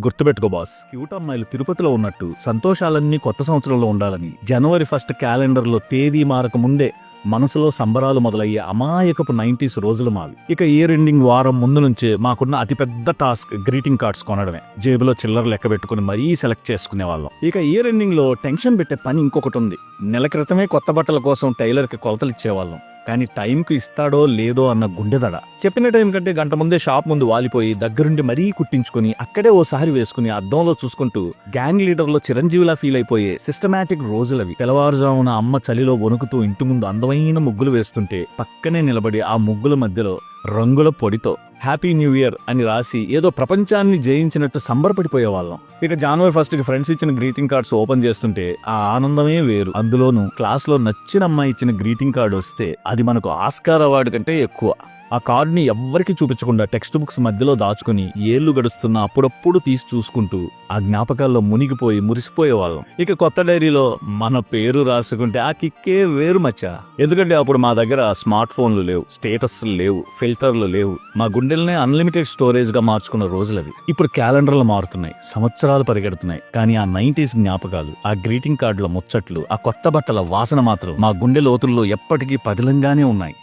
గుర్తుపెట్టుకో boss, cute అమ్మాయిలు తిరుపతిలో ఉన్నట్టు సంతోషాలన్నీ కొత్త సంవత్సరంలో ఉండాలని జనవరి 1 క్యాలెండర్లో తేదీ మారక ముందే మనసులో సంబరాలు మొదలయ్యే అమాయకపు 90s రోజులు మావి. ఇక ఇయర్ ఎండింగ్ వారం ముందు నుంచే మాకున్న అతిపెద్ద టాస్క్ గ్రీటింగ్ కార్డ్స్ కొనడమే. జేబులో చిల్లర లెక్క పెట్టుకుని మరీ సెలెక్ట్ చేసుకునే వాళ్ళం. ఇక ఇయర్ ఎండింగ్ లో టెన్షన్ పెట్టే పని ఇంకొకటి ఉంది. నెల క్రితమే కొత్త బట్టల కోసం టైలర్ కి కొలతలు ఇచ్చేవాళ్ళం. కానీ టైంకు ఇస్తాడో లేదో అన్న గుండెదడ. చెప్పిన టైం కంటే గంట ముందే షాప్ ముందు వాలిపోయి దగ్గరుండి మరీ కుట్టించుకుని అక్కడే ఓసారి వేసుకుని అద్దంలో చూసుకుంటూ గ్యాంగ్ లీడర్ లో చిరంజీవిలా ఫీల్ అయిపోయే సిస్టమాటిక్ రోజులవి. తెల్లవారుజామున అమ్మ చలిలో వణుకుతూ ఇంటి ముందు అందమైన ముగ్గులు వేస్తుంటే పక్కనే నిలబడి ఆ ముగ్గుల మధ్యలో రంగుల పొడితో హ్యాపీ న్యూ ఇయర్ అని రాసి ఏదో ప్రపంచాన్ని జయించినట్టు సంబరపడిపోయేవాళ్ళం. ఇక జనవరి 1కి ఫ్రెండ్స్ ఇచ్చిన గ్రీటింగ్ కార్డ్స్ ఓపెన్ చేస్తుంటే ఆ ఆనందమే వేరు. అందులోనూ క్లాస్ లో నచ్చిన అమ్మాయి ఇచ్చిన గ్రీటింగ్ కార్డ్ వస్తే అది మనకు ఆస్కార్ అవార్డు కంటే ఎక్కువ. ఆ కార్డుని ఎవ్వరికి చూపించకుండా టెక్స్ట్ బుక్స్ మధ్యలో దాచుకుని ఏళ్లు గడుస్తున్న అప్పుడప్పుడు తీసి చూసుకుంటూ ఆ జ్ఞాపకాల్లో మునిగిపోయి మురిసిపోయేవాళ్ళం. ఇక కొత్త డైరీలో మన పేరు రాసుకుంటే ఆ కిక్కే వేరు మచ్చా. ఎందుకంటే అప్పుడు మా దగ్గర స్మార్ట్ ఫోన్లు లేవు, స్టేటస్లు లేవు, ఫిల్టర్లు లేవు. మా గుండెల్నే అన్లిమిటెడ్ స్టోరేజ్ గా మార్చుకున్న రోజులవి. ఇప్పుడు క్యాలెండర్లు మారుతున్నాయి, సంవత్సరాలు పరిగెడుతున్నాయి. కానీ ఆ 90s జ్ఞాపకాలు, ఆ గ్రీటింగ్ కార్డుల ముచ్చట్లు, ఆ కొత్త బట్టల వాసన మాత్రం మా గుండె లోతుల్లో ఎప్పటికీ పదిలంగానే ఉన్నాయి.